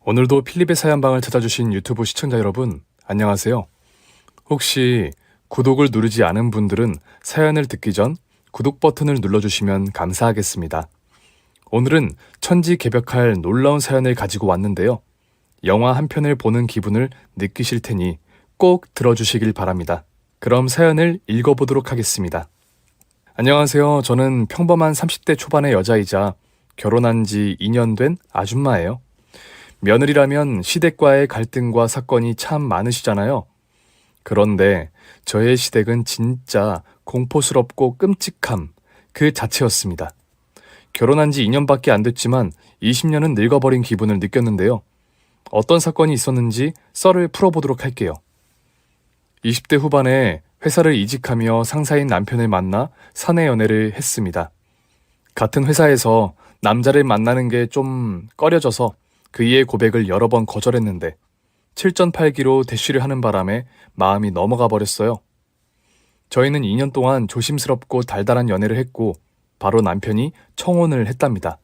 오늘도 필립의 사연방을 찾아주신 유튜브 시청자 여러분, 안녕하세요. 혹시 구독을 누르지 않은 분들은 사연을 듣기 전 구독 버튼을 눌러주시면 감사하겠습니다. 오늘은 천지개벽할 놀라운 사연을 가지고 왔는데요. 영화 한 편을 보는 기분을 느끼실 테니 꼭 들어주시길 바랍니다. 그럼 사연을 읽어보도록 하겠습니다. 안녕하세요. 저는 평범한 30대 초반의 여자이자 결혼한 지 2년 된 아줌마예요. 며느리라면 시댁과의 갈등과 사건이 참 많으시잖아요. 그런데 저의 시댁은 진짜 공포스럽고 끔찍함 그 자체였습니다. 결혼한 지 2년밖에 안 됐지만 20년은 늙어버린 기분을 느꼈는데요. 어떤 사건이 있었는지 썰을 풀어보도록 할게요. 20대 후반에 회사를 이직하며 상사인 남편을 만나 사내 연애를 했습니다. 같은 회사에서 남자를 만나는 게 좀 꺼려져서 그이의 고백을 여러 번 거절했는데 7전8기로 대쉬를 하는 바람에 마음이 넘어가 버렸어요. 저희는 2년 동안 조심스럽고 달달한 연애를 했고 바로 남편이 청혼을 했답니다.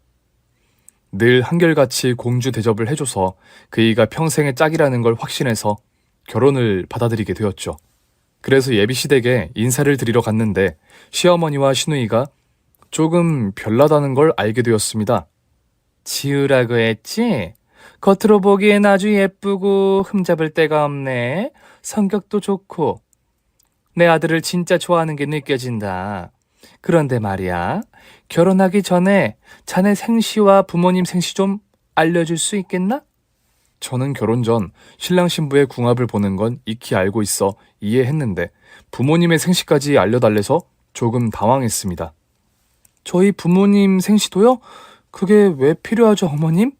늘 한결같이 공주 대접을 해줘서 그이가 평생의 짝이라는 걸 확신해서 결혼을 받아들이게 되었죠. 그래서 예비시댁에 인사를 드리러 갔는데 시어머니와 시누이가 조금 별나다는 걸 알게 되었습니다. 지으라고 했지? 겉으로 보기엔 아주 예쁘고 흠잡을 데가 없네. 성격도 좋고. 내 아들을 진짜 좋아하는 게 느껴진다. 그런데 말이야, 결혼하기 전에 자네 생시와 부모님 생시 좀 알려줄 수 있겠나? 저는 결혼 전 신랑 신부의 궁합을 보는 건 익히 알고 있어 이해했는데 부모님의 생시까지 알려달래서 조금 당황했습니다. 저희 부모님 생시도요? 그게 왜 필요하죠, 어머님?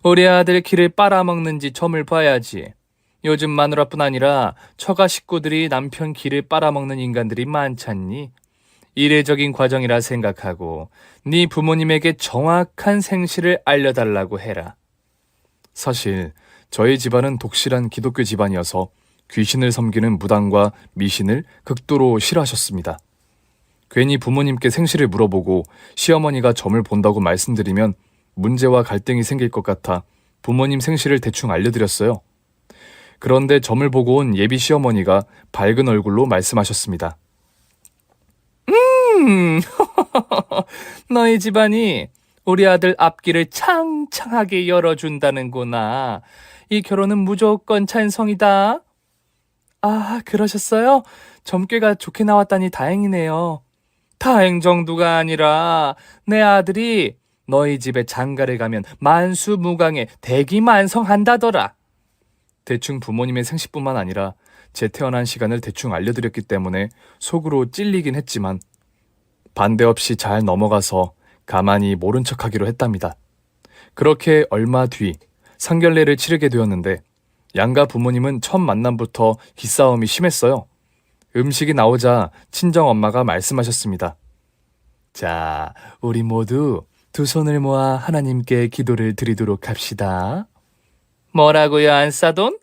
우리 아들 기를 빨아먹는지 점을 봐야지. 요즘 마누라뿐 아니라 처가 식구들이 남편 기를 빨아먹는 인간들이 많잖니. 이례적인 과정이라 생각하고 네 부모님에게 정확한 생시를 알려달라고 해라. 사실 저희 집안은 독실한 기독교 집안이어서 귀신을 섬기는 무당과 미신을 극도로 싫어하셨습니다. 괜히 부모님께 생시를 물어보고 시어머니가 점을 본다고 말씀드리면 문제와 갈등이 생길 것 같아 부모님 생시를 대충 알려드렸어요. 그런데 점을 보고 온 예비 시어머니가 밝은 얼굴로 말씀하셨습니다. 너희 집안이 우리 아들 앞길을 창창하게 열어준다는구나. 이 결혼은 무조건 찬성이다. 아, 그러셨어요? 점괘가 좋게 나왔다니 다행이네요. 다행 정도가 아니라 내 아들이 너희 집에 장가를 가면 만수무강에 대기만성한다더라. 대충 부모님의 생시뿐만 아니라 제 태어난 시간을 대충 알려드렸기 때문에 속으로 찔리긴 했지만 반대 없이 잘 넘어가서 가만히 모른 척하기로 했답니다. 그렇게 얼마 뒤 상견례를 치르게 되었는데 양가 부모님은 첫 만남부터 기싸움이 심했어요. 음식이 나오자 친정엄마가 말씀하셨습니다. 자, 우리 모두 두 손을 모아 하나님께 기도를 드리도록 합시다. 뭐라고요, 안사돈?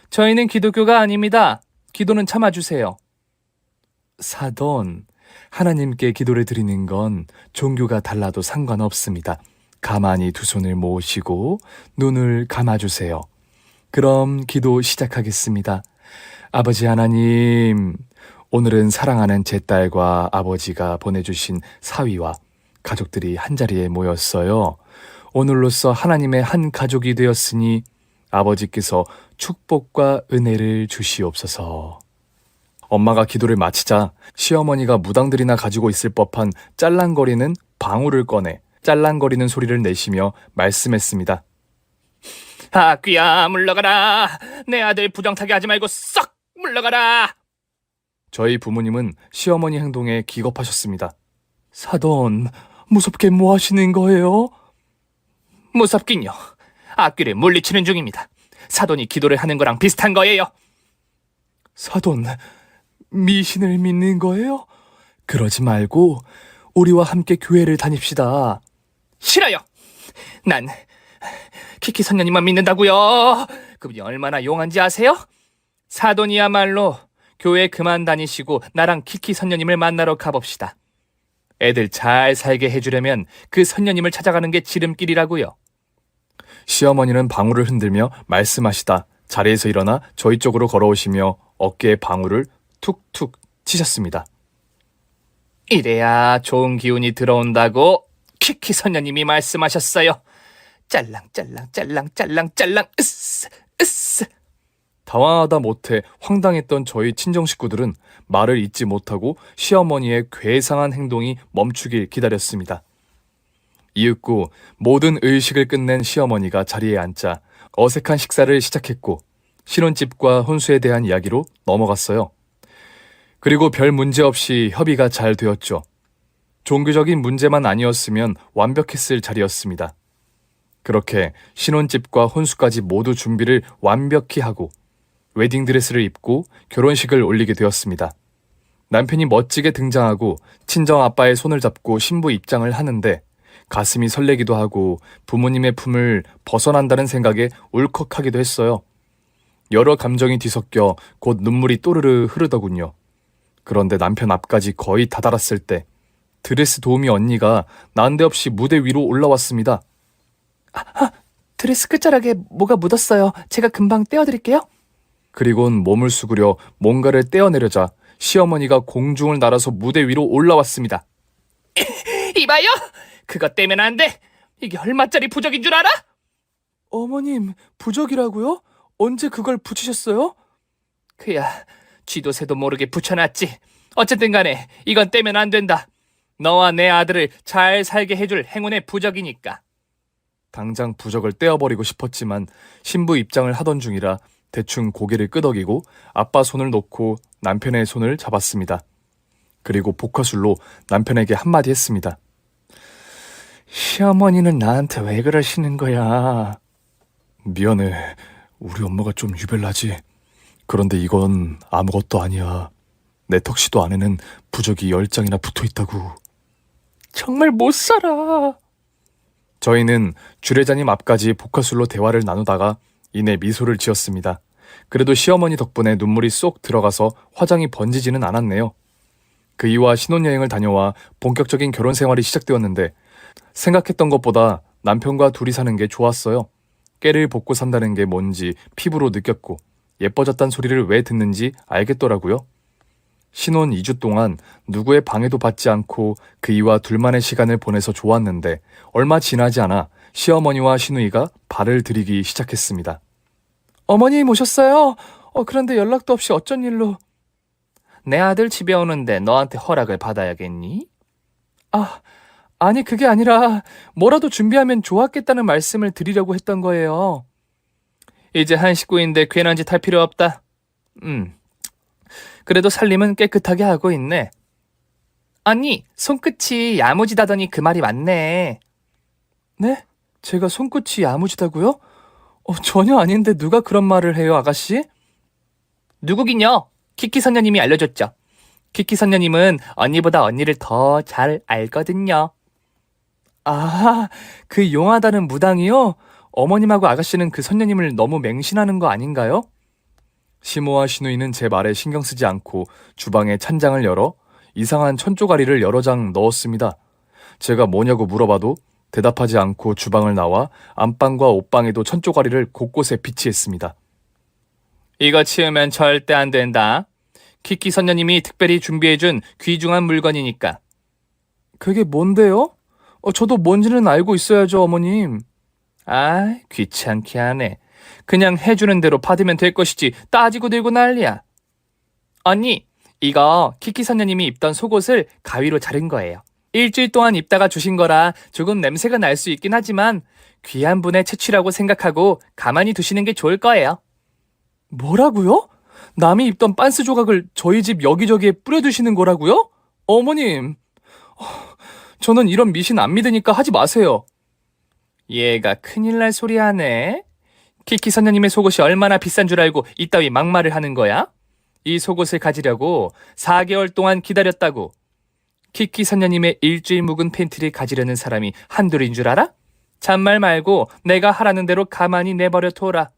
저희는 기독교가 아닙니다. 기도는 참아주세요. 사돈, 하나님께 기도를 드리는 건 종교가 달라도 상관없습니다. 가만히 두 손을 모으시고 눈을 감아주세요. 그럼 기도 시작하겠습니다. 아버지 하나님, 오늘은 사랑하는 제 딸과 아버지가 보내주신 사위와 가족들이 한자리에 모였어요. 오늘로써 하나님의 한 가족이 되었으니 아버지께서 축복과 은혜를 주시옵소서. 엄마가 기도를 마치자 시어머니가 무당들이나 가지고 있을 법한 짤랑거리는 방울을 꺼내 짤랑거리는 소리를 내시며 말씀했습니다. 아귀야, 물러가라. 내 아들 부정타게 하지 말고 썩 물러가라. 저희 부모님은 시어머니 행동에 기겁하셨습니다. 사돈, 무섭게 뭐 하시는 거예요? 무섭긴요. 악귀를 물리치는 중입니다. 사돈이 기도를 하는 거랑 비슷한 거예요. 사돈, 미신을 믿는 거예요? 그러지 말고 우리와 함께 교회를 다닙시다. 싫어요. 난 키키 선녀님만 믿는다고요. 그분이 얼마나 용한지 아세요? 사돈이야말로 교회 그만 다니시고 나랑 키키 선녀님을 만나러 가봅시다. 애들 잘 살게 해주려면 그 선녀님을 찾아가는 게 지름길이라고요. 시어머니는 방울을 흔들며 말씀하시다 자리에서 일어나 저희 쪽으로 걸어오시며 어깨에 방울을 툭툭 치셨습니다. 이래야 좋은 기운이 들어온다고 키키 선녀님이 말씀하셨어요. 짤랑짤랑짤랑짤랑짤랑 으스 으스. 당황하다 못해 황당했던 저희 친정 식구들은 말을 잇지 못하고 시어머니의 괴상한 행동이 멈추길 기다렸습니다. 이윽고 모든 의식을 끝낸 시어머니가 자리에 앉자 어색한 식사를 시작했고 신혼집과 혼수에 대한 이야기로 넘어갔어요. 그리고 별 문제 없이 협의가 잘 되었죠. 종교적인 문제만 아니었으면 완벽했을 자리였습니다. 그렇게 신혼집과 혼수까지 모두 준비를 완벽히 하고 웨딩드레스를 입고 결혼식을 올리게 되었습니다. 남편이 멋지게 등장하고 친정 아빠의 손을 잡고 신부 입장을 하는데 가슴이 설레기도 하고 부모님의 품을 벗어난다는 생각에 울컥하기도 했어요. 여러 감정이 뒤섞여 곧 눈물이 또르르 흐르더군요. 그런데 남편 앞까지 거의 다다랐을 때 드레스 도우미 언니가 난데없이 무대 위로 올라왔습니다. 드레스 끝자락에 뭐가 묻었어요. 제가 금방 떼어드릴게요. 그리곤 몸을 수그려 뭔가를 떼어내려자 시어머니가 공중을 날아서 무대 위로 올라왔습니다. 이봐요. 그거 떼면 안 돼. 이게 얼마짜리 부적인 줄 알아? 어머님, 부적이라고요? 언제 그걸 붙이셨어요? 그야 쥐도 새도 모르게 붙여놨지. 어쨌든 간에 이건 떼면 안 된다. 너와 내 아들을 잘 살게 해줄 행운의 부적이니까. 당장 부적을 떼어버리고 싶었지만 신부 입장을 하던 중이라 대충 고개를 끄덕이고 아빠 손을 놓고 남편의 손을 잡았습니다. 그리고 복화술로 남편에게 한마디 했습니다. 시어머니는 나한테 왜 그러시는 거야? 미안해. 우리 엄마가 좀 유별나지. 그런데 이건 아무것도 아니야. 내 턱시도 안에는 부적이 10장이나 붙어있다고. 정말 못 살아. 저희는 주례자님 앞까지 복화술로 대화를 나누다가 이내 미소를 지었습니다. 그래도 시어머니 덕분에 눈물이 쏙 들어가서 화장이 번지지는 않았네요. 그 이후와 신혼여행을 다녀와 본격적인 결혼 생활이 시작되었는데 생각했던 것보다 남편과 둘이 사는 게 좋았어요. 깨를 벗고 산다는 게 뭔지 피부로 느꼈고 예뻐졌단 소리를 왜 듣는지 알겠더라고요. 신혼 2주 동안 누구의 방해도 받지 않고 그이와 둘만의 시간을 보내서 좋았는데 얼마 지나지 않아 시어머니와 시누이가 발을 들이기 시작했습니다. 어머님 오셨어요? 그런데 연락도 없이 어쩐 일로? 내 아들 집에 오는데 너한테 허락을 받아야겠니? 아니 그게 아니라 뭐라도 준비하면 좋았겠다는 말씀을 드리려고 했던 거예요. 이제 한 식구인데 괜한 짓 할 필요 없다. 그래도 살림은 깨끗하게 하고 있네. 아니, 손끝이 야무지다더니 그 말이 맞네. 네? 제가 손끝이 야무지다고요? 전혀 아닌데 누가 그런 말을 해요, 아가씨? 누구긴요. 키키 선녀님이 알려줬죠. 키키 선녀님은 언니보다 언니를 더 잘 알거든요. 아, 그 용하다는 무당이요? 어머님하고 아가씨는 그 선녀님을 너무 맹신하는 거 아닌가요? 시모와 시누이는 제 말에 신경 쓰지 않고 주방에 찬장을 열어 이상한 천조가리를 여러 장 넣었습니다. 제가 뭐냐고 물어봐도 대답하지 않고 주방을 나와 안방과 옷방에도 천조가리를 곳곳에 비치했습니다. 이거 치우면 절대 안 된다. 키키 선녀님이 특별히 준비해준 귀중한 물건이니까. 그게 뭔데요? 저도 뭔지는 알고 있어야죠, 어머님. 귀찮게 하네. 그냥 해주는 대로 받으면 될 것이지 따지고 들고 난리야. 언니, 이거 키키 선녀님이 입던 속옷을 가위로 자른 거예요. 일주일 동안 입다가 주신 거라 조금 냄새가 날 수 있긴 하지만 귀한 분의 채취라고 생각하고 가만히 두시는 게 좋을 거예요. 뭐라고요? 남이 입던 빤스 조각을 저희 집 여기저기에 뿌려두시는 거라고요? 어머님, 저는 이런 미신 안 믿으니까 하지 마세요. 얘가 큰일 날 소리 하네. 키키 선녀님의 속옷이 얼마나 비싼 줄 알고 이따위 막말을 하는 거야? 이 속옷을 가지려고 4개월 동안 기다렸다고. 키키 선녀님의 일주일 묵은 팬티를 가지려는 사람이 한둘인 줄 알아? 잔말 말고 내가 하라는 대로 가만히 내버려 둬라.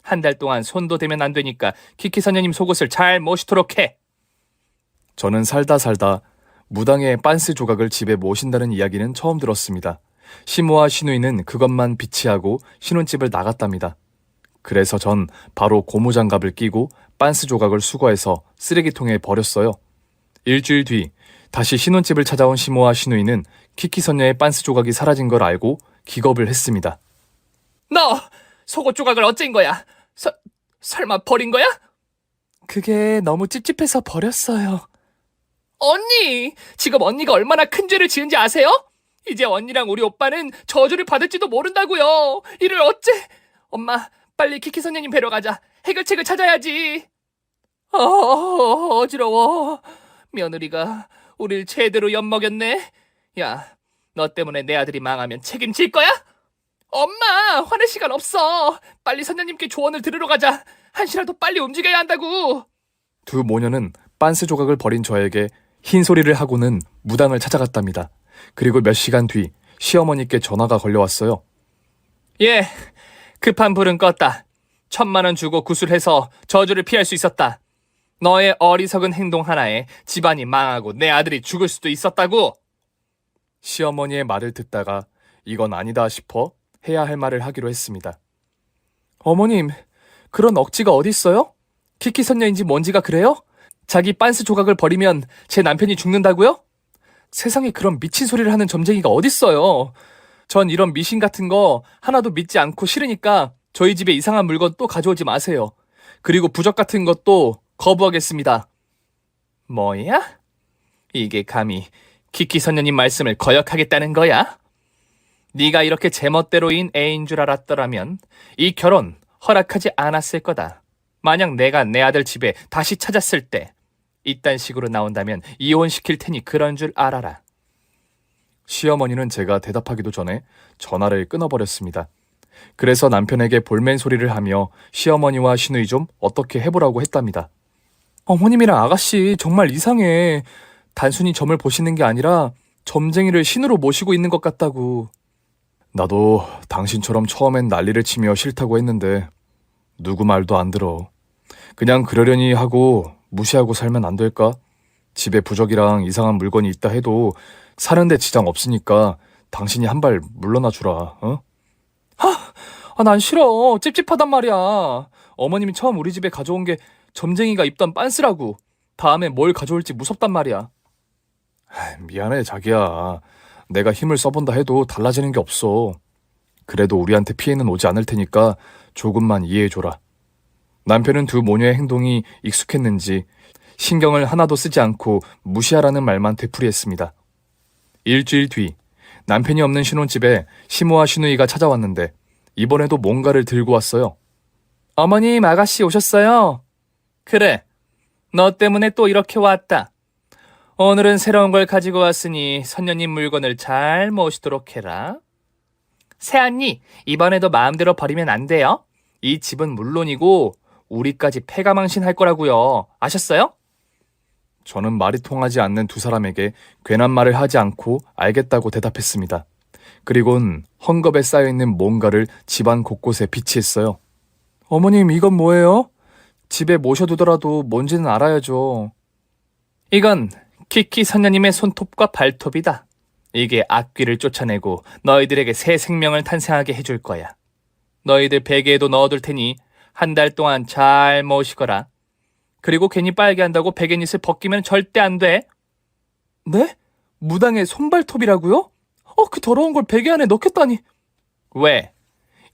한 달 동안 손도 대면 안 되니까 키키 선녀님 속옷을 잘 모시도록 해. 저는 살다 무당의 빤스 조각을 집에 모신다는 이야기는 처음 들었습니다. 시모와 시누이는 그것만 비치하고 신혼집을 나갔답니다. 그래서 전 바로 고무장갑을 끼고 빤스 조각을 수거해서 쓰레기통에 버렸어요. 일주일 뒤 다시 신혼집을 찾아온 시모와 시누이는 키키 선녀의 빤스 조각이 사라진 걸 알고 기겁을 했습니다. 너 속옷 조각을 어쩐 거야? 설마 버린 거야? 그게 너무 찝찝해서 버렸어요. 언니! 지금 언니가 얼마나 큰 죄를 지은지 아세요? 이제 언니랑 우리 오빠는 저주를 받을지도 모른다고요. 이를 어째? 엄마, 빨리 키키 선녀님 뵈러 가자. 해결책을 찾아야지. 어지러워. 며느리가 우릴 제대로 엿먹였네. 야, 너 때문에 내 아들이 망하면 책임질 거야? 엄마, 화낼 시간 없어. 빨리 선녀님께 조언을 들으러 가자. 한시라도 빨리 움직여야 한다고. 두 모녀는 빤스 조각을 버린 저에게 흰 소리를 하고는 무당을 찾아갔답니다. 그리고 몇 시간 뒤 시어머니께 전화가 걸려왔어요. 예, 급한 불은 껐다. 1,000만 원 주고 구술해서 저주를 피할 수 있었다. 너의 어리석은 행동 하나에 집안이 망하고 내 아들이 죽을 수도 있었다고. 시어머니의 말을 듣다가 이건 아니다 싶어 해야 할 말을 하기로 했습니다. 어머님, 그런 억지가 어딨어요? 키키 선녀인지 뭔지가 그래요? 자기 빤스 조각을 버리면 제 남편이 죽는다고요? 세상에 그런 미친 소리를 하는 점쟁이가 어딨어요? 전 이런 미신 같은 거 하나도 믿지 않고 싫으니까 저희 집에 이상한 물건 또 가져오지 마세요. 그리고 부적 같은 것도 거부하겠습니다. 뭐야? 이게 감히 키키 선녀님 말씀을 거역하겠다는 거야? 네가 이렇게 제멋대로인 애인 줄 알았더라면 이 결혼 허락하지 않았을 거다. 만약 내가 내 아들 집에 다시 찾았을 때 이딴 식으로 나온다면 이혼시킬 테니 그런 줄 알아라. 시어머니는 제가 대답하기도 전에 전화를 끊어버렸습니다. 그래서 남편에게 볼멘 소리를 하며 시어머니와 시누이 좀 어떻게 해보라고 했답니다. 어머님이랑 아가씨 정말 이상해. 단순히 점을 보시는 게 아니라 점쟁이를 신으로 모시고 있는 것 같다고. 나도 당신처럼 처음엔 난리를 치며 싫다고 했는데 누구 말도 안 들어. 그냥 그러려니 하고 무시하고 살면 안 될까? 집에 부적이랑 이상한 물건이 있다 해도 사는데 지장 없으니까 당신이 한 발 물러나 주라. 어? 난 싫어. 찝찝하단 말이야. 어머님이 처음 우리 집에 가져온 게 점쟁이가 입던 빤스라고. 다음에 뭘 가져올지 무섭단 말이야. 미안해 자기야. 내가 힘을 써본다 해도 달라지는 게 없어. 그래도 우리한테 피해는 오지 않을 테니까 조금만 이해해줘라. 남편은 두 모녀의 행동이 익숙했는지 신경을 하나도 쓰지 않고 무시하라는 말만 되풀이했습니다. 일주일 뒤 남편이 없는 신혼집에 시모와 시누이가 찾아왔는데 이번에도 뭔가를 들고 왔어요. 어머님, 아가씨 오셨어요? 그래, 너 때문에 또 이렇게 왔다. 오늘은 새로운 걸 가지고 왔으니 선녀님 물건을 잘 모시도록 해라. 새언니, 이번에도 마음대로 버리면 안 돼요. 이 집은 물론이고 우리까지 패가망신할 거라고요. 아셨어요? 저는 말이 통하지 않는 두 사람에게 괜한 말을 하지 않고 알겠다고 대답했습니다. 그리곤 헝겊에 쌓여있는 뭔가를 집안 곳곳에 비치했어요. 어머님, 이건 뭐예요? 집에 모셔두더라도 뭔지는 알아야죠. 이건 키키 선녀님의 손톱과 발톱이다. 이게 악귀를 쫓아내고 너희들에게 새 생명을 탄생하게 해줄 거야. 너희들 베개에도 넣어둘 테니 한 달 동안 잘 모시거라. 그리고 괜히 빨게 한다고 베갯잇을 벗기면 절대 안 돼. 네? 무당의 손발톱이라고요? 그 더러운 걸 베개 안에 넣겠다니. 왜?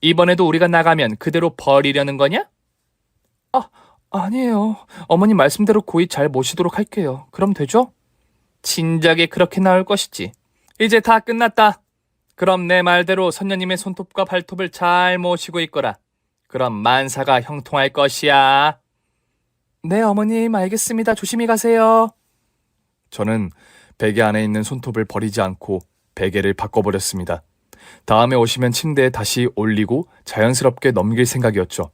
이번에도 우리가 나가면 그대로 버리려는 거냐? 아니에요. 어머님 말씀대로 고이 잘 모시도록 할게요. 그럼 되죠? 진작에 그렇게 나올 것이지. 이제 다 끝났다. 그럼 내 말대로 선녀님의 손톱과 발톱을 잘 모시고 있거라. 그럼 만사가 형통할 것이야. 네, 어머님 알겠습니다. 조심히 가세요. 저는 베개 안에 있는 손톱을 버리지 않고 베개를 바꿔버렸습니다. 다음에 오시면 침대에 다시 올리고 자연스럽게 넘길 생각이었죠.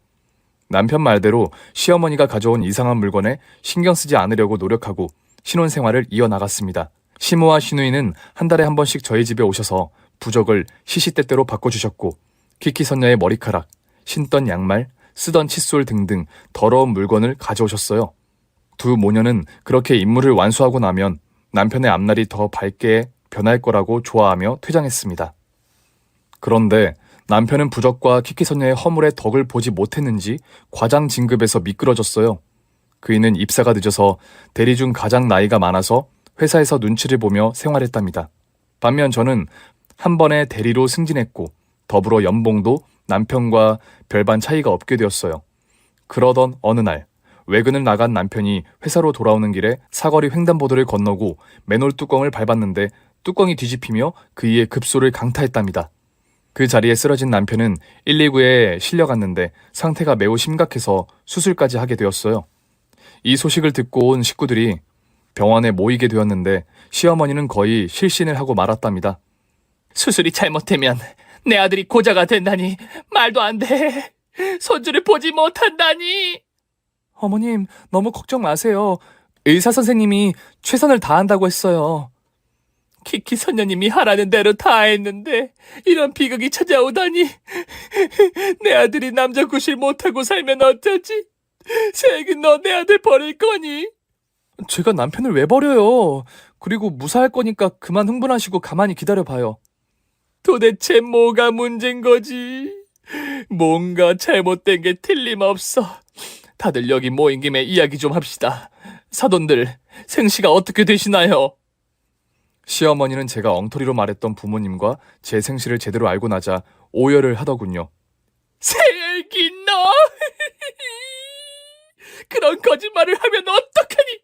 남편 말대로 시어머니가 가져온 이상한 물건에 신경 쓰지 않으려고 노력하고 신혼생활을 이어나갔습니다. 시모와 시누이는 한 달에 한 번씩 저희 집에 오셔서 부적을 시시때때로 바꿔주셨고 키키 선녀의 머리카락, 신던 양말, 쓰던 칫솔 등등 더러운 물건을 가져오셨어요. 두 모녀는 그렇게 임무를 완수하고 나면 남편의 앞날이 더 밝게 변할 거라고 좋아하며 퇴장했습니다. 그런데 남편은 부적과 키키 선녀의 허물의 덕을 보지 못했는지 과장 진급에서 미끄러졌어요. 그이는 입사가 늦어서 대리 중 가장 나이가 많아서 회사에서 눈치를 보며 생활했답니다. 반면 저는 한 번에 대리로 승진했고 더불어 연봉도 남편과 별반 차이가 없게 되었어요. 그러던 어느 날 외근을 나간 남편이 회사로 돌아오는 길에 사거리 횡단보도를 건너고 맨홀 뚜껑을 밟았는데 뚜껑이 뒤집히며 그이의 급소를 강타했답니다. 그 자리에 쓰러진 남편은 119에 실려갔는데 상태가 매우 심각해서 수술까지 하게 되었어요. 이 소식을 듣고 온 식구들이 병원에 모이게 되었는데 시어머니는 거의 실신을 하고 말았답니다. 수술이 잘못되면 내 아들이 고자가 된다니 말도 안 돼. 손주를 보지 못한다니. 어머님, 너무 걱정 마세요. 의사 선생님이 최선을 다한다고 했어요. 키키 선녀님이 하라는 대로 다 했는데 이런 비극이 찾아오다니. 내 아들이 남자 구실 못하고 살면 어쩌지? 세긴 너 내 아들 버릴 거니? 제가 남편을 왜 버려요? 그리고 무사할 거니까 그만 흥분하시고 가만히 기다려봐요. 도대체 뭐가 문제인 거지? 뭔가 잘못된 게 틀림없어. 다들 여기 모인 김에 이야기 좀 합시다. 사돈들, 생시가 어떻게 되시나요? 시어머니는 제가 엉터리로 말했던 부모님과 제 생실을 제대로 알고 나자 오열을 하더군요. 세긴 너! 그런 거짓말을 하면 어떡하니?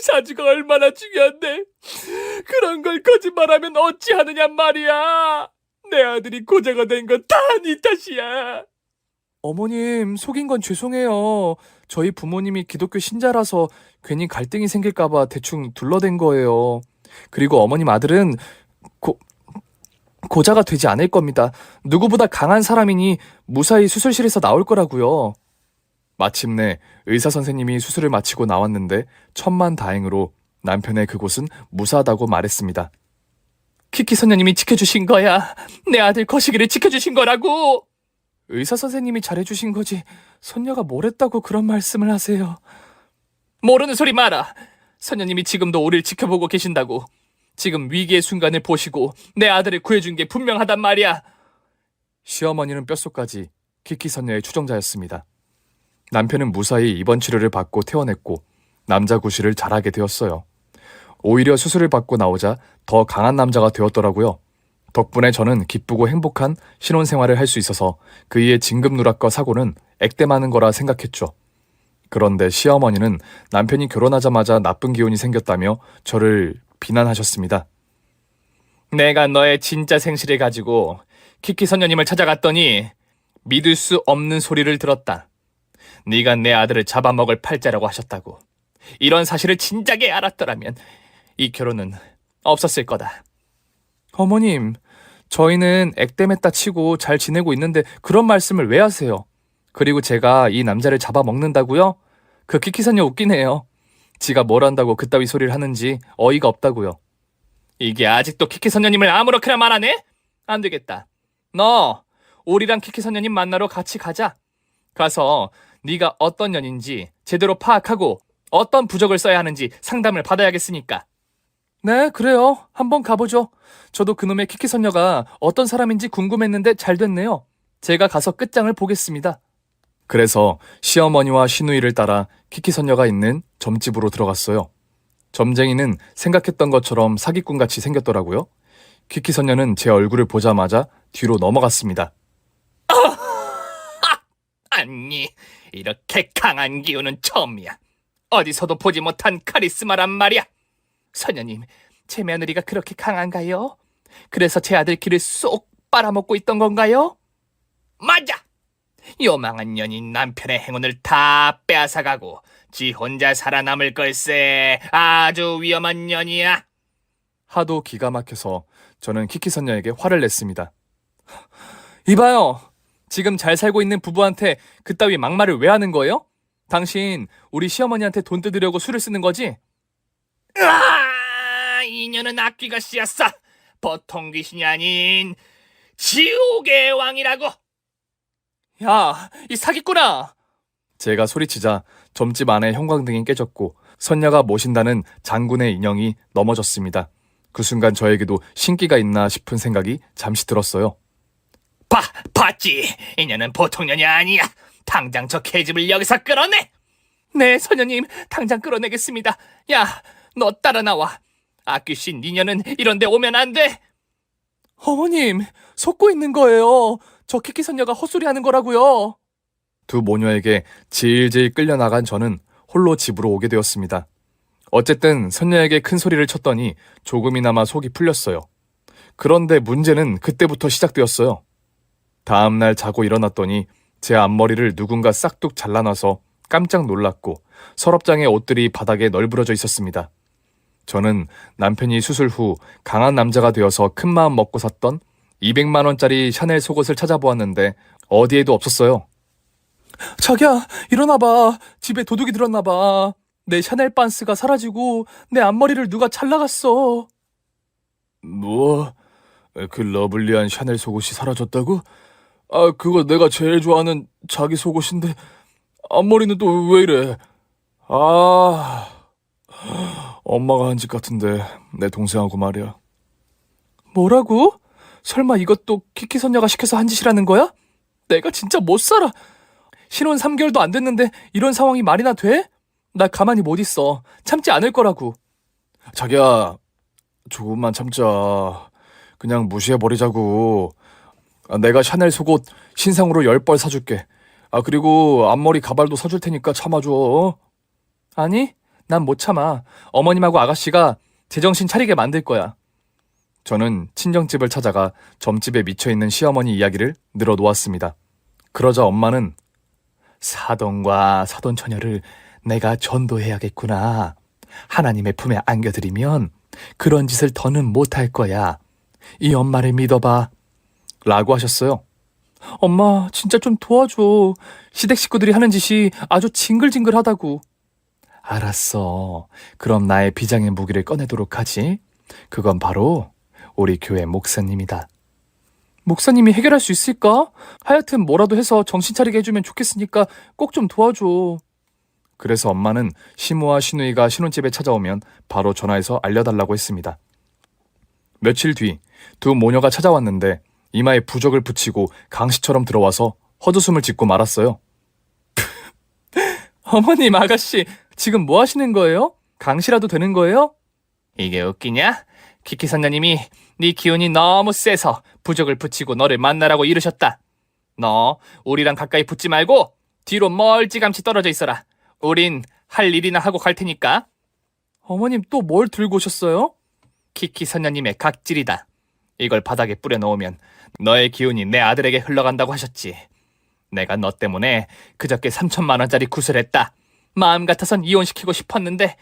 사주가 얼마나 중요한데 그런 걸 거짓말하면 어찌하느냐 말이야. 내 아들이 고자가 된 건 다 네 탓이야. 어머님, 속인 건 죄송해요. 저희 부모님이 기독교 신자라서 괜히 갈등이 생길까봐 대충 둘러댄 거예요. 그리고 어머님 아들은 고자가 되지 않을 겁니다. 누구보다 강한 사람이니 무사히 수술실에서 나올 거라고요. 마침내 의사 선생님이 수술을 마치고 나왔는데 천만다행으로 남편의 그곳은 무사하다고 말했습니다. 키키 선녀님이 지켜주신 거야. 내 아들 거시기를 지켜주신 거라고. 의사 선생님이 잘해주신 거지 손녀가 뭘 했다고 그런 말씀을 하세요. 모르는 소리 마라. 선녀님이 지금도 우리를 지켜보고 계신다고. 지금 위기의 순간을 보시고 내 아들을 구해준 게 분명하단 말이야. 시어머니는 뼛속까지 키키 선녀의 추종자였습니다. 남편은 무사히 입원 치료를 받고 퇴원했고 남자 구실을 잘하게 되었어요. 오히려 수술을 받고 나오자 더 강한 남자가 되었더라고요. 덕분에 저는 기쁘고 행복한 신혼생활을 할 수 있어서 그이의 진급 누락과 사고는 액땜하는 거라 생각했죠. 그런데 시어머니는 남편이 결혼하자마자 나쁜 기운이 생겼다며 저를 비난하셨습니다. 내가 너의 진짜 생실을 가지고 키키 선녀님을 찾아갔더니 믿을 수 없는 소리를 들었다. 네가 내 아들을 잡아먹을 팔자라고 하셨다고. 이런 사실을 진작에 알았더라면 이 결혼은 없었을 거다. 어머님, 저희는 액땜했다 치고 잘 지내고 있는데 그런 말씀을 왜 하세요? 그리고 제가 이 남자를 잡아먹는다고요? 그 키키선녀 웃기네요. 지가 뭘 한다고 그따위 소리를 하는지 어이가 없다고요. 이게 아직도 키키 선녀님을 아무렇게나 말하네? 안 되겠다. 너 우리랑 키키 선녀님 만나러 같이 가자. 가서 네가 어떤 년인지 제대로 파악하고 어떤 부적을 써야 하는지 상담을 받아야겠으니까. 네, 그래요. 한번 가보죠. 저도 그놈의 키키선녀가 어떤 사람인지 궁금했는데 잘 됐네요. 제가 가서 끝장을 보겠습니다. 그래서 시어머니와 시누이를 따라 키키선녀가 있는 점집으로 들어갔어요. 점쟁이는 생각했던 것처럼 사기꾼같이 생겼더라고요. 키키선녀는 제 얼굴을 보자마자 뒤로 넘어갔습니다. 아니, 이렇게 강한 기운은 처음이야. 어디서도 보지 못한 카리스마란 말이야. 선녀님, 제 며느리가 그렇게 강한가요? 그래서 제 아들 길을 쏙 빨아먹고 있던 건가요? 맞아! 요망한 년이 남편의 행운을 다 빼앗아가고 지 혼자 살아남을 걸세. 아주 위험한 년이야. 하도 기가 막혀서 저는 키키선녀에게 화를 냈습니다. 이봐요! 지금 잘 살고 있는 부부한테 그따위 막말을 왜 하는 거예요? 당신 우리 시어머니한테 돈 뜯으려고 술을 쓰는 거지? 으아! 이 년은 악귀가 씨였어. 보통 귀신이 아닌 지옥의 왕이라고. 야, 이 사기꾼아! 제가 소리치자 점집 안에 형광등이 깨졌고 선녀가 모신다는 장군의 인형이 넘어졌습니다. 그 순간 저에게도 신기가 있나 싶은 생각이 잠시 들었어요. 봤지? 이년은 보통 년이 아니야. 당장 저 계집을 여기서 끌어내. 네, 선녀님, 당장 끌어내겠습니다. 야, 너 따라 나와. 아끼신 니년은 이런데 오면 안 돼. 어머님, 속고 있는 거예요. 저 키키 선녀가 헛소리하는 거라고요. 두 모녀에게 질질 끌려나간 저는 홀로 집으로 오게 되었습니다. 어쨌든 선녀에게 큰 소리를 쳤더니 조금이나마 속이 풀렸어요. 그런데 문제는 그때부터 시작되었어요. 다음날 자고 일어났더니 제 앞머리를 누군가 싹둑 잘라놔서 깜짝 놀랐고 서랍장의 옷들이 바닥에 널브러져 있었습니다. 저는 남편이 수술 후 강한 남자가 되어서 큰 마음 먹고 샀던 200만 원짜리 샤넬 속옷을 찾아보았는데 어디에도 없었어요. 자기야, 일어나봐. 집에 도둑이 들었나봐. 내 샤넬 반스가 사라지고 내 앞머리를 누가 잘라갔어. 뭐? 그 러블리한 샤넬 속옷이 사라졌다고? 아, 그거 내가 제일 좋아하는 자기 속옷인데 앞머리는 또 왜 이래? 아, 엄마가 한 짓 같은데 내 동생하고 말이야. 뭐라고? 설마 이것도 키키 선녀가 시켜서 한 짓이라는 거야? 내가 진짜 못 살아. 신혼 3개월도 안 됐는데 이런 상황이 말이나 돼? 나 가만히 못 있어. 참지 않을 거라고. 자기야, 조금만 참자. 그냥 무시해버리자고. 내가 샤넬 속옷 신상으로 10벌 사줄게. 그리고 앞머리 가발도 사줄 테니까 참아줘. 아니, 난 못 참아. 어머님하고 아가씨가 제정신 차리게 만들 거야. 저는 친정집을 찾아가 점집에 미쳐있는 시어머니 이야기를 늘어놓았습니다. 그러자 엄마는 사돈과 사돈 처녀를 내가 전도해야겠구나. 하나님의 품에 안겨드리면 그런 짓을 더는 못할 거야. 이 엄마를 믿어봐. 라고 하셨어요. 엄마, 진짜 좀 도와줘. 시댁 식구들이 하는 짓이 아주 징글징글하다고. 알았어. 그럼 나의 비장의 무기를 꺼내도록 하지. 그건 바로 우리 교회 목사님이다. 목사님이 해결할 수 있을까? 하여튼 뭐라도 해서 정신 차리게 해주면 좋겠으니까 꼭 좀 도와줘. 그래서 엄마는 시모와 시누이가 신혼집에 찾아오면 바로 전화해서 알려달라고 했습니다. 며칠 뒤 두 모녀가 찾아왔는데 이마에 부적을 붙이고 강시처럼 들어와서 헛웃음을 짓고 말았어요. 어머님, 아가씨, 지금 뭐 하시는 거예요? 강시라도 되는 거예요? 이게 웃기냐? 키키 선녀님이 네 기운이 너무 세서 부적을 붙이고 너를 만나라고 이르셨다. 너 우리랑 가까이 붙지 말고 뒤로 멀찌감치 떨어져 있어라. 우린 할 일이나 하고 갈 테니까. 어머님, 또 뭘 들고 오셨어요? 키키 선녀님의 각질이다. 이걸 바닥에 뿌려 놓으면 너의 기운이 내 아들에게 흘러간다고 하셨지. 내가 너 때문에 그저께 3천만 원짜리 구슬했다. 마음 같아선 이혼시키고 싶었는데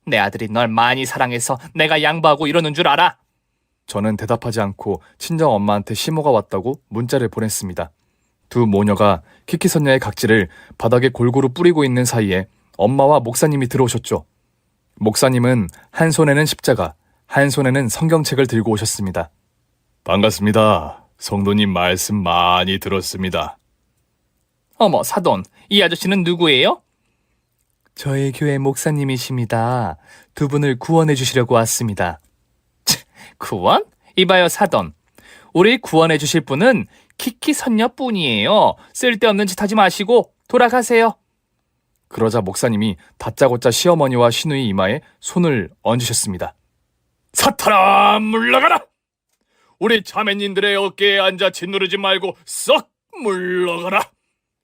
내 아들이 널 많이 사랑해서 내가 양보하고 이러는 줄 알아. 저는 대답하지 않고 친정 엄마한테 시모가 왔다고 문자를 보냈습니다. 두 모녀가 키키 선녀의 각질을 바닥에 골고루 뿌리고 있는 사이에 엄마와 목사님이 들어오셨죠. 목사님은 한 손에는 십자가, 한 손에는 성경책을 들고 오셨습니다. 반갑습니다. 성도님 말씀 많이 들었습니다. 어머, 사돈, 이 아저씨는 누구예요? 저희 교회 목사님이십니다. 두 분을 구원해 주시려고 왔습니다. 구원? 이봐요, 사돈. 우리 구원해 주실 분은 키키 선녀뿐이에요. 쓸데없는 짓 하지 마시고 돌아가세요. 그러자 목사님이 다짜고짜 시어머니와 시누이 이마에 손을 얹으셨습니다. 사탄아, 물러가라! 우리 자매님들의 어깨에 앉아 짓누르지 말고 썩 물러가라!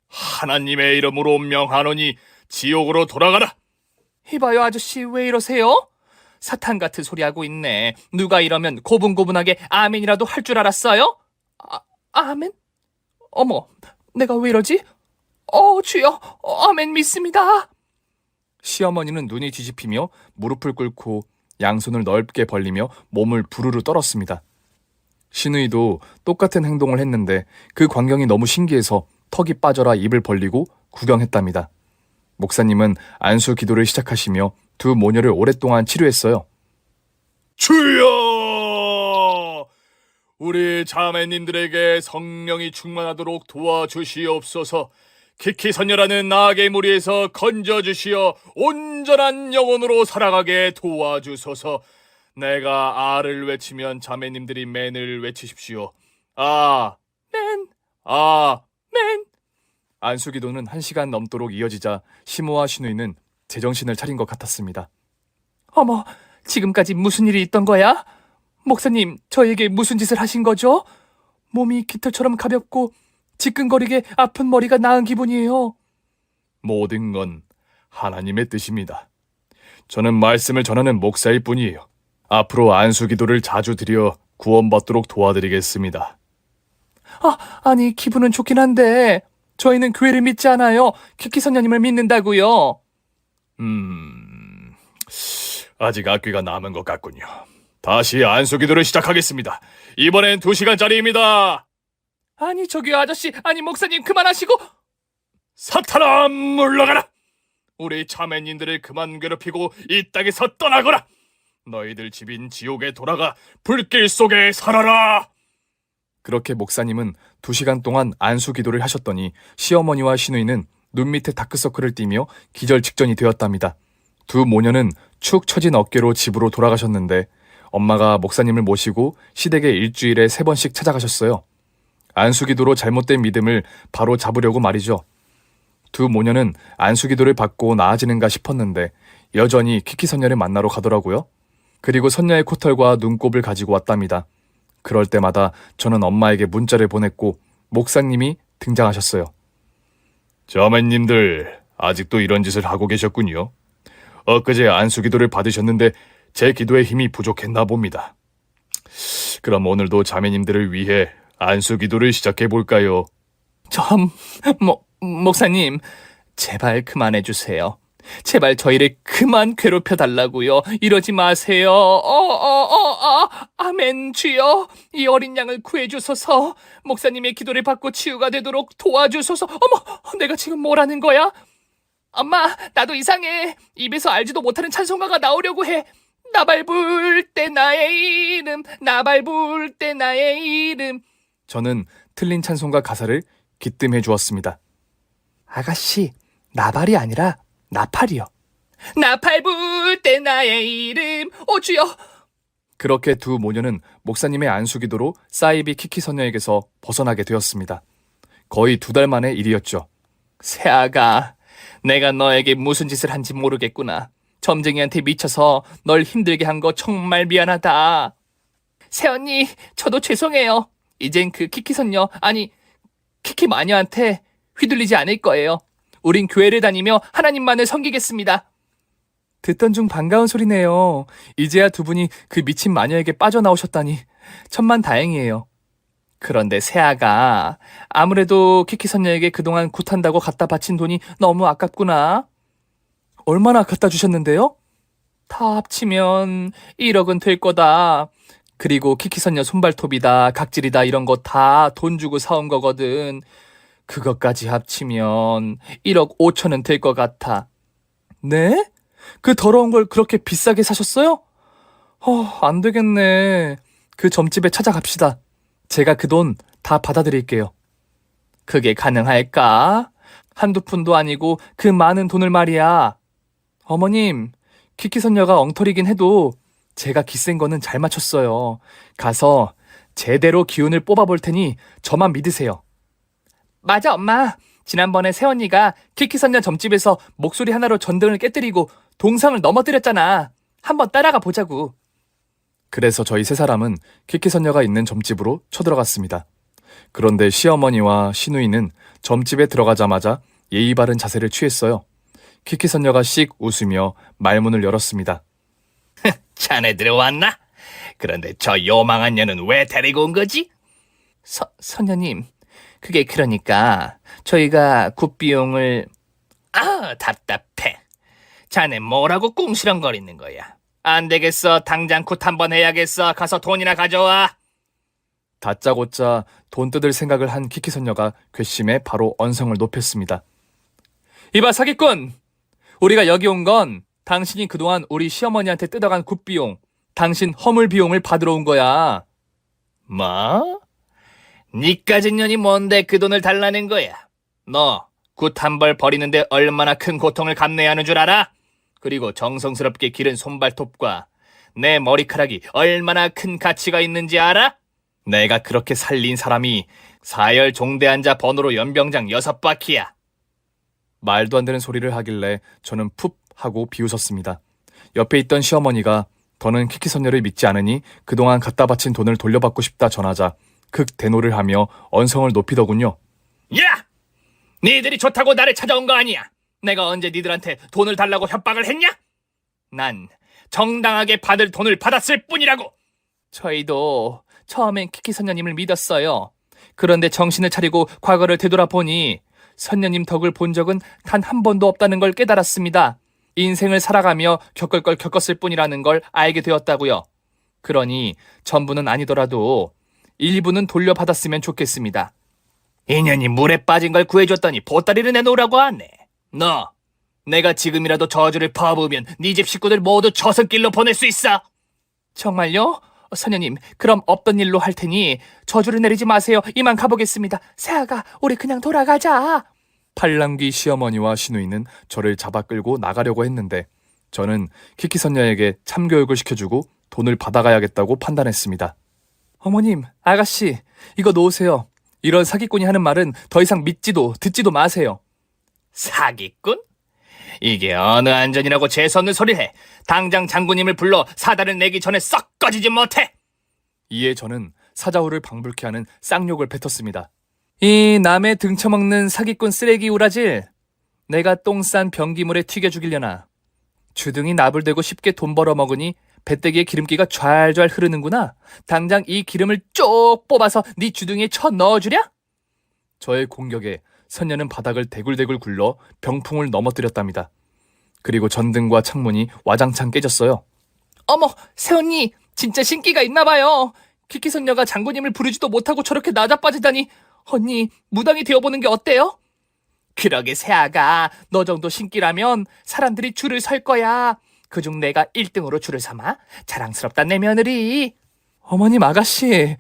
하나님의 이름으로 명하노니 지옥으로 돌아가라! 이봐요, 아저씨, 왜 이러세요? 사탄 같은 소리 하고 있네. 누가 이러면 고분고분하게 아멘이라도 할 줄 알았어요? 아멘? 어머, 내가 왜 이러지? 주여, 아멘 믿습니다. 시어머니는 눈이 뒤집히며 무릎을 꿇고 양손을 넓게 벌리며 몸을 부르르 떨었습니다. 시누이도 똑같은 행동을 했는데 그 광경이 너무 신기해서 턱이 빠져라 입을 벌리고 구경했답니다. 목사님은 안수 기도를 시작하시며 두 모녀를 오랫동안 치료했어요. 주여! 우리 자매님들에게 성령이 충만하도록 도와주시옵소서. 키키 선녀라는 나귀의 무리에서 건져주시어 온전한 영혼으로 살아가게 도와주소서. 내가 아를 외치면 자매님들이 맨을 외치십시오. 아, 맨, 아, 맨. 안수기도는 1시간 넘도록 이어지자 시모와 시누이는 제정신을 차린 것 같았습니다. 어머, 지금까지 무슨 일이 있던 거야? 목사님, 저에게 무슨 짓을 하신 거죠? 몸이 깃털처럼 가볍고 지끈거리게 아픈 머리가 나은 기분이에요. 모든 건 하나님의 뜻입니다. 저는 말씀을 전하는 목사일 뿐이에요. 앞으로 안수기도를 자주 드려 구원받도록 도와드리겠습니다. 아니, 기분은 좋긴 한데 저희는 교회를 믿지 않아요. 키키 선녀님을 믿는다고요. 아직 악귀가 남은 것 같군요. 다시 안수기도를 시작하겠습니다. 이번엔 2시간짜리입니다. 아니, 저기요 아저씨, 아니 목사님 그만하시고. 사탄아, 물러가라! 우리 자매님들을 그만 괴롭히고 이 땅에서 떠나거라! 너희들 집인 지옥에 돌아가 불길 속에 살아라! 그렇게 목사님은 2시간 동안 안수기도를 하셨더니 시어머니와 시누이는 눈 밑에 다크서클을 띠며 기절 직전이 되었답니다. 두 모녀는 축 처진 어깨로 집으로 돌아가셨는데 엄마가 목사님을 모시고 시댁에 일주일에 3번씩 찾아가셨어요. 안수기도로 잘못된 믿음을 바로 잡으려고 말이죠. 두 모녀는 안수기도를 받고 나아지는가 싶었는데 여전히 키키 선녀를 만나러 가더라고요. 그리고 선녀의 코털과 눈곱을 가지고 왔답니다. 그럴 때마다 저는 엄마에게 문자를 보냈고 목사님이 등장하셨어요. 자매님들, 아직도 이런 짓을 하고 계셨군요. 엊그제 안수기도를 받으셨는데 제 기도의 힘이 부족했나 봅니다. 그럼 오늘도 자매님들을 위해 안수기도를 시작해볼까요? 목사님, 제발 그만해주세요. 제발 저희를 그만 괴롭혀달라고요. 이러지 마세요. 아멘 주여. 이 어린 양을 구해주소서. 목사님의 기도를 받고 치유가 되도록 도와주소서. 어머, 내가 지금 뭐라는 거야? 엄마, 나도 이상해. 입에서 알지도 못하는 찬송가가 나오려고 해. 나발 불 때 나의 이름, 나발 불 때 나의 이름. 저는 틀린 찬송가 가사를 기뜸해 주었습니다. 아가씨, 나발이 아니라 나팔이요. 나팔 불 때 나의 이름, 오 주여. 그렇게 두 모녀는 목사님의 안수기도로 사이비 키키 선녀에게서 벗어나게 되었습니다. 거의 2달 만의 일이었죠. 새아가, 내가 너에게 무슨 짓을 한지 모르겠구나. 점쟁이한테 미쳐서 널 힘들게 한 거 정말 미안하다. 새언니, 저도 죄송해요. 이젠 그 키키 선녀, 아니 키키 마녀한테 휘둘리지 않을 거예요. 우린 교회를 다니며 하나님만을 섬기겠습니다. 듣던 중 반가운 소리네요. 이제야 두 분이 그 미친 마녀에게 빠져나오셨다니 천만다행이에요. 그런데 새아가, 아무래도 키키 선녀에게 그동안 굿한다고 갖다 바친 돈이 너무 아깝구나. 얼마나 갖다 주셨는데요? 다 합치면 1억은 될 거다. 그리고 키키 선녀 손발톱이다, 각질이다 이런 거 다 돈 주고 사온 거거든. 그것까지 합치면 1억 5천은 될 것 같아. 네? 그 더러운 걸 그렇게 비싸게 사셨어요? 안 되겠네. 그 점집에 찾아갑시다. 제가 그 돈 다 받아드릴게요. 그게 가능할까? 한두 푼도 아니고 그 많은 돈을 말이야. 어머님, 키키 선녀가 엉터리긴 해도 제가 기센 거는 잘 맞췄어요. 가서 제대로 기운을 뽑아볼 테니 저만 믿으세요. 맞아, 엄마. 지난번에 새언니가 키키 선녀 점집에서 목소리 하나로 전등을 깨뜨리고 동상을 넘어뜨렸잖아. 한번 따라가 보자고. 그래서 저희 3사람은 키키 선녀가 있는 점집으로 쳐들어갔습니다. 그런데 시어머니와 시누이는 점집에 들어가자마자 예의 바른 자세를 취했어요. 키키 선녀가 씩 웃으며 말문을 열었습니다. 자네 들어왔나? 그런데 저 요망한 년은 왜 데리고 온 거지? 선녀님, 그게 그러니까 저희가 굿비용을... 답답해. 자네 뭐라고 꿍시렁거리는 거야? 안 되겠어. 당장 굿 한번 해야겠어. 가서 돈이나 가져와. 다짜고짜 돈 뜯을 생각을 한 키키 선녀가 괘씸해 바로 언성을 높였습니다. 이봐 사기꾼! 우리가 여기 온 건 당신이 그동안 우리 시어머니한테 뜯어간 굿비용, 당신 허물 비용을 받으러 온 거야. 뭐? 니까진 년이 뭔데 그 돈을 달라는 거야? 너 굿 한 벌 버리는데 얼마나 큰 고통을 감내야 하는 줄 알아? 그리고 정성스럽게 기른 손발톱과 내 머리카락이 얼마나 큰 가치가 있는지 알아? 내가 그렇게 살린 사람이 사열 종대한자 번호로 연병장 6바퀴야. 말도 안 되는 소리를 하길래 저는 푹 하고 비웃었습니다. 옆에 있던 시어머니가 더는 키키선녀를 믿지 않으니 그동안 갖다 바친 돈을 돌려받고 싶다 전하자 극대노를 하며 언성을 높이더군요. 야! 니들이 좋다고 나를 찾아온 거 아니야. 내가 언제 니들한테 돈을 달라고 협박을 했냐? 난 정당하게 받을 돈을 받았을 뿐이라고. 저희도 처음엔 키키 선녀님을 믿었어요. 그런데 정신을 차리고 과거를 되돌아보니 선녀님 덕을 본 적은 단 한 번도 없다는 걸 깨달았습니다. 인생을 살아가며 겪을 걸 겪었을 뿐이라는 걸 알게 되었다고요. 그러니 전부는 아니더라도 일부는 돌려받았으면 좋겠습니다. 인연이 물에 빠진 걸 구해줬더니 보따리를 내놓으라고 하네. 너, 내가 지금이라도 저주를 퍼부으면 네 집 식구들 모두 저승길로 보낼 수 있어. 정말요? 선녀님, 그럼 없던 일로 할 테니 저주를 내리지 마세요. 이만 가보겠습니다. 새아가, 우리 그냥 돌아가자. 팔랑귀 시어머니와 시누이는 저를 잡아 끌고 나가려고 했는데 저는 키키선녀에게 참교육을 시켜주고 돈을 받아가야겠다고 판단했습니다. 어머님, 아가씨, 이거 놓으세요. 이런 사기꾼이 하는 말은 더 이상 믿지도 듣지도 마세요. 사기꾼? 이게 어느 안전이라고 재수없는 소리를 해. 당장 장군님을 불러 사달을 내기 전에 썩 꺼지지 못해. 이에 저는 사자후를 방불케 하는 쌍욕을 뱉었습니다. 이 남의 등쳐먹는 사기꾼 쓰레기 우라질. 내가 똥 싼 변기물에 튀겨 죽이려나. 주둥이 나불대고 쉽게 돈 벌어먹으니 배때기에 기름기가 좔좔 흐르는구나. 당장 이 기름을 쪽 뽑아서 네 주둥이에 쳐 넣어주랴? 저의 공격에 선녀는 바닥을 대굴대굴 굴러 병풍을 넘어뜨렸답니다. 그리고 전등과 창문이 와장창 깨졌어요. 어머, 새언니, 진짜 신기가 있나봐요. 키키선녀가 장군님을 부르지도 못하고 저렇게 나자빠지다니. 언니, 무당이 되어보는 게 어때요? 그러게 새아가, 너 정도 신기라면 사람들이 줄을 설 거야. 그중 내가 1등으로 줄을 삼아 자랑스럽다 내 며느리. 어머님, 아가씨,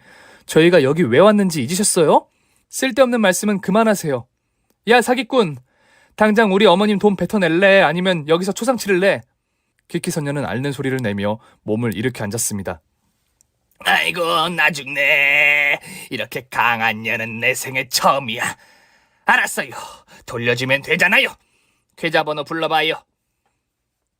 저희가 여기 왜 왔는지 잊으셨어요? 쓸데없는 말씀은 그만하세요. 야, 사기꾼, 당장 우리 어머님 돈 뱉어낼래? 아니면 여기서 초상 치를래? 키키선녀는 앓는 소리를 내며 몸을 일으켜 앉았습니다. 아이고, 나 죽네. 이렇게 강한 년은 내 생애 처음이야. 알았어요. 돌려주면 되잖아요. 계좌번호 불러봐요.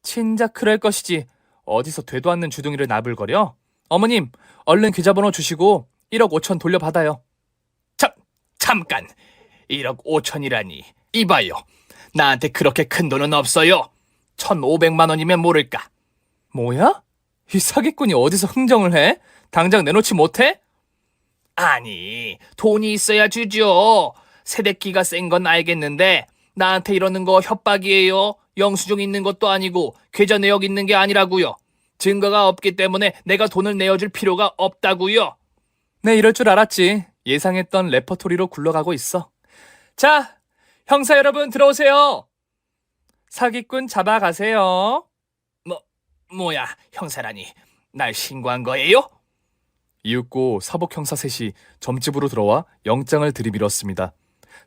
진작 그럴 것이지. 어디서 되도 않는 주둥이를 나불거려? 어머님, 얼른 계좌번호 주시고 1억 5천 돌려받아요. 잠깐. 1억 5천이라니. 이봐요. 나한테 그렇게 큰 돈은 없어요. 1,500만 원이면 모를까. 뭐야? 이 사기꾼이 어디서 흥정을 해? 당장 내놓지 못해? 아니, 돈이 있어야 주죠. 세대기가 센 건 알겠는데 나한테 이러는 거 협박이에요. 영수증 있는 것도 아니고 계좌 내역 있는 게 아니라고요. 증거가 없기 때문에 내가 돈을 내어줄 필요가 없다고요. 네, 이럴 줄 알았지. 예상했던 레퍼토리로 굴러가고 있어. 자, 형사 여러분 들어오세요. 사기꾼 잡아가세요. 뭐야, 형사라니. 날 신고한 거예요? 이윽고 사복 형사 셋이 점집으로 들어와 영장을 들이밀었습니다.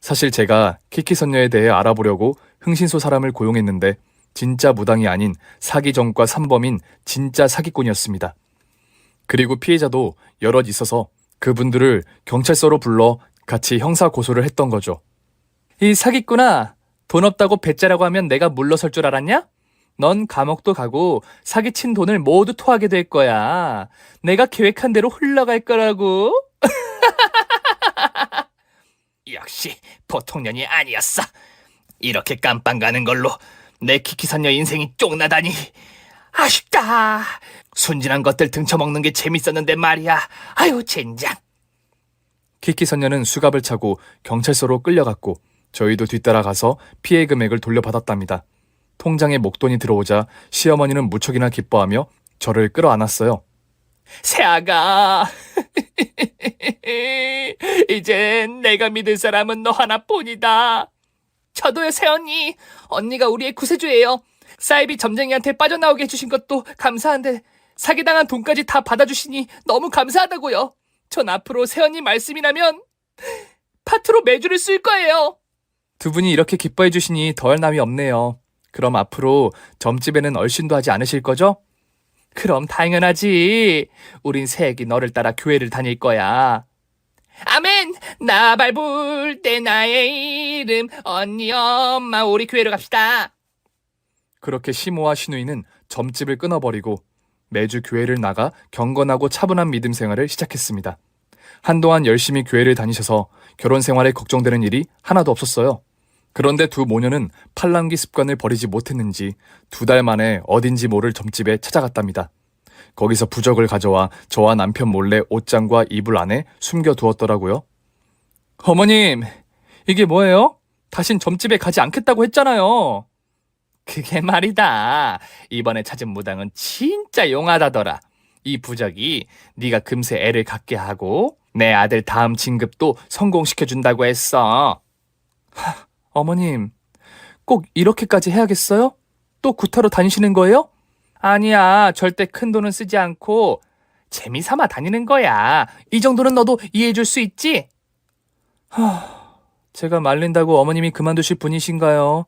사실 제가 키키선녀에 대해 알아보려고 흥신소 사람을 고용했는데 진짜 무당이 아닌 사기 전과 삼범인 진짜 사기꾼이었습니다. 그리고 피해자도 여럿 있어서 그분들을 경찰서로 불러 같이 형사 고소를 했던 거죠. 이 사기꾼아, 돈 없다고 배째라고 하면 내가 물러설 줄 알았냐? 넌 감옥도 가고 사기친 돈을 모두 토하게 될 거야. 내가 계획한 대로 흘러갈 거라고. 역시 보통 년이 아니었어. 이렇게 깜빵 가는 걸로 내 키키선녀 인생이 쪽나다니. 아쉽다. 순진한 것들 등쳐먹는 게 재밌었는데 말이야. 아유, 젠장. 키키선녀는 수갑을 차고 경찰서로 끌려갔고 저희도 뒤따라 가서 피해 금액을 돌려받았답니다. 통장에 목돈이 들어오자 시어머니는 무척이나 기뻐하며 저를 끌어안았어요. 새아가, 이젠 내가 믿을 사람은 너 하나뿐이다. 저도요, 새언니. 언니가 우리의 구세주예요. 사이비 점쟁이한테 빠져나오게 해주신 것도 감사한데 사기당한 돈까지 다 받아주시니 너무 감사하다고요. 전 앞으로 새언니 말씀이 나면 파트로 매주를 쓸 거예요. 두 분이 이렇게 기뻐해 주시니 더할 나위 없네요. 그럼 앞으로 점집에는 얼씬도 하지 않으실 거죠? 그럼 당연하지. 우린 새애기 너를 따라 교회를 다닐 거야. 아멘! 나 밟을 때 나의 이름 언니 엄마 우리 교회로 갑시다. 그렇게 시모와 시누이는 점집을 끊어버리고 매주 교회를 나가 경건하고 차분한 믿음 생활을 시작했습니다. 한동안 열심히 교회를 다니셔서 결혼 생활에 걱정되는 일이 하나도 없었어요. 그런데 두 모녀는 팔랑귀 습관을 버리지 못했는지 2달 만에 어딘지 모를 점집에 찾아갔답니다. 거기서 부적을 가져와 저와 남편 몰래 옷장과 이불 안에 숨겨두었더라고요. 어머님, 이게 뭐예요? 다신 점집에 가지 않겠다고 했잖아요. 그게 말이다. 이번에 찾은 무당은 진짜 용하다더라. 이 부적이 네가 금세 애를 갖게 하고 내 아들 다음 진급도 성공시켜준다고 했어. 어머님, 꼭 이렇게까지 해야겠어요? 또 구타로 다니시는 거예요? 아니야, 절대 큰 돈은 쓰지 않고 재미삼아 다니는 거야. 이 정도는 너도 이해해줄 수 있지? 제가 말린다고 어머님이 그만두실 분이신가요?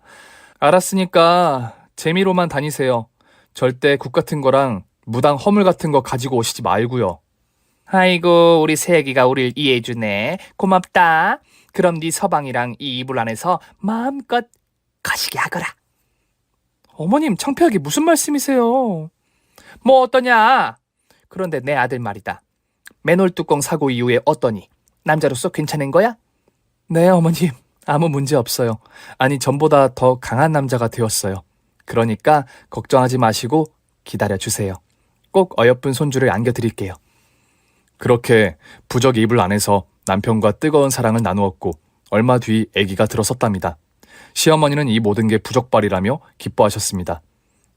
알았으니까 재미로만 다니세요. 절대 국 같은 거랑 무당 허물 같은 거 가지고 오시지 말고요. 아이고, 우리 새애기가 우릴 이해해주네. 고맙다. 그럼 네 서방이랑 이 이불 안에서 마음껏 거시기 하거라. 어머님, 창피하게 무슨 말씀이세요? 뭐 어떠냐? 그런데 내 아들 말이다. 맨홀 뚜껑 사고 이후에 어떠니? 남자로서 괜찮은 거야? 네, 어머님. 아무 문제 없어요. 아니, 전보다 더 강한 남자가 되었어요. 그러니까 걱정하지 마시고 기다려주세요. 꼭 어여쁜 손주를 안겨드릴게요. 그렇게 부적 이불 안에서 남편과 뜨거운 사랑을 나누었고 얼마 뒤 아기가 들어섰답니다. 시어머니는 이 모든 게 부적발이라며 기뻐하셨습니다.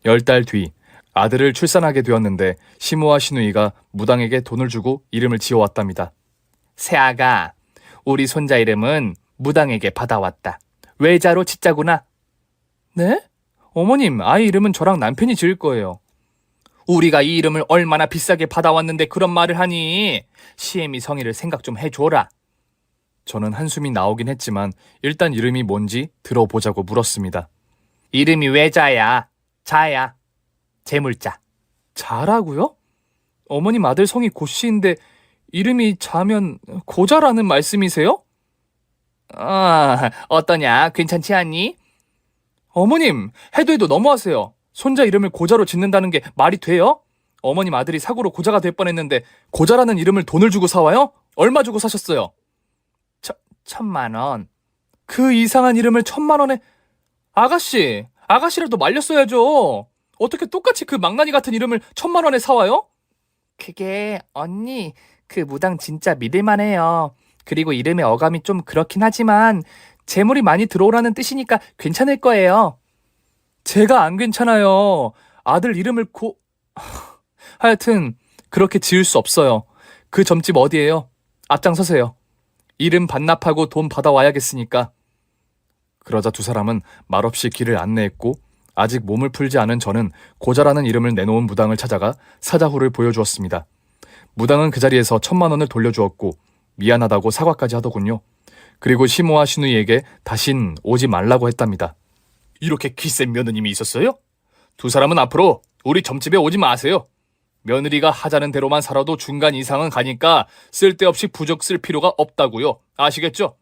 10달 뒤 아들을 출산하게 되었는데 시모와 시누이가 무당에게 돈을 주고 이름을 지어왔답니다. 새아가, 우리 손자 이름은 무당에게 받아왔다. 외자로 짓자구나. 네? 어머님, 아이 이름은 저랑 남편이 지을 거예요. 우리가 이 이름을 얼마나 비싸게 받아왔는데 그런 말을 하니? 시애미 성의를 생각 좀 해줘라. 저는 한숨이 나오긴 했지만 일단 이름이 뭔지 들어보자고 물었습니다. 이름이 외자야. 자야. 재물자. 자라고요? 어머님 아들 성이 고씨인데 이름이 자면 고자라는 말씀이세요? 어떠냐? 괜찮지 않니? 어머님, 해도 해도 너무하세요. 손자 이름을 고자로 짓는다는 게 말이 돼요? 어머님 아들이 사고로 고자가 될 뻔했는데 고자라는 이름을 돈을 주고 사와요? 얼마 주고 사셨어요? 1,000만 원. 그 이상한 이름을 1,000만 원에... 아가씨라도 말렸어야죠. 어떻게 똑같이 그 망나니 같은 이름을 1,000만 원에 사와요? 그게 언니, 그 무당 진짜 믿을만해요. 그리고 이름의 어감이 좀 그렇긴 하지만 재물이 많이 들어오라는 뜻이니까 괜찮을 거예요. 제가 안 괜찮아요. 아들 이름을 하여튼 그렇게 지을 수 없어요. 그 점집 어디예요? 앞장서세요. 이름 반납하고 돈 받아와야겠으니까. 그러자 두 사람은 말없이 길을 안내했고 아직 몸을 풀지 않은 저는 고자라는 이름을 내놓은 무당을 찾아가 사자후를 보여주었습니다. 무당은 그 자리에서 1,000만 원을 돌려주었고 미안하다고 사과까지 하더군요. 그리고 시모와 시누이에게 다신 오지 말라고 했답니다. 이렇게 기센 며느님이 있었어요? 두 사람은 앞으로 우리 점집에 오지 마세요. 며느리가 하자는 대로만 살아도 중간 이상은 가니까 쓸데없이 부적 쓸 필요가 없다고요. 아시겠죠?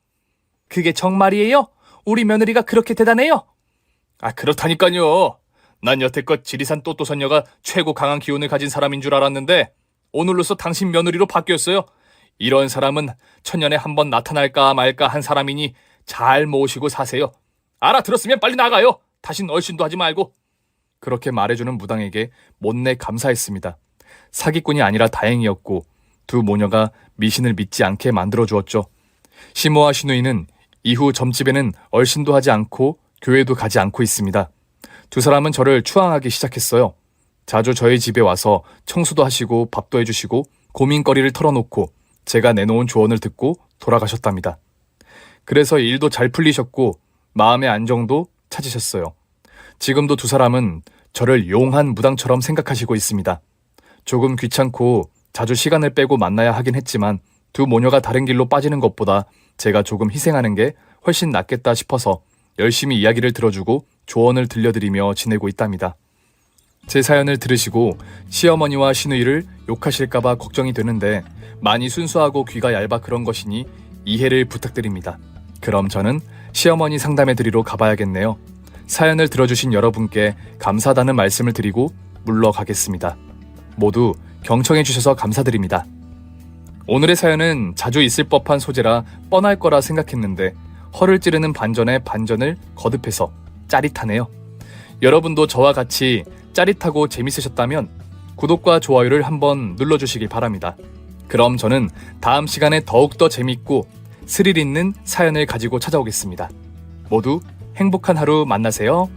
그게 정말이에요? 우리 며느리가 그렇게 대단해요? 그렇다니까요. 난 여태껏 지리산 또또선녀가 최고 강한 기운을 가진 사람인 줄 알았는데 오늘로써 당신 며느리로 바뀌었어요. 이런 사람은 천년에 한 번 나타날까 말까 한 사람이니 잘 모시고 사세요. 알아들었으면 빨리 나가요. 다신 얼씬도 하지 말고. 그렇게 말해주는 무당에게 못내 감사했습니다. 사기꾼이 아니라 다행이었고 두 모녀가 미신을 믿지 않게 만들어주었죠. 시모와 시누이는 이후 점집에는 얼씬도 하지 않고 교회도 가지 않고 있습니다. 두 사람은 저를 추앙하기 시작했어요. 자주 저희 집에 와서 청소도 하시고 밥도 해주시고 고민거리를 털어놓고 제가 내놓은 조언을 듣고 돌아가셨답니다. 그래서 일도 잘 풀리셨고 마음의 안정도 찾으셨어요. 지금도 두 사람은 저를 용한 무당처럼 생각하시고 있습니다. 조금 귀찮고 자주 시간을 빼고 만나야 하긴 했지만 두 모녀가 다른 길로 빠지는 것보다 제가 조금 희생하는 게 훨씬 낫겠다 싶어서 열심히 이야기를 들어주고 조언을 들려드리며 지내고 있답니다. 제 사연을 들으시고 시어머니와 시누이를 욕하실까봐 걱정이 되는데 많이 순수하고 귀가 얇아 그런 것이니 이해를 부탁드립니다. 그럼 저는 시어머니 상담해드리러 가봐야겠네요. 사연을 들어주신 여러분께 감사하다는 말씀을 드리고 물러가겠습니다. 모두 경청해주셔서 감사드립니다. 오늘의 사연은 자주 있을 법한 소재라 뻔할 거라 생각했는데 허를 찌르는 반전에 반전을 거듭해서 짜릿하네요. 여러분도 저와 같이 짜릿하고 재밌으셨다면 구독과 좋아요를 한번 눌러주시기 바랍니다. 그럼 저는 다음 시간에 더욱더 재밌고 스릴 있는 사연을 가지고 찾아오겠습니다. 모두 행복한 하루 만나세요.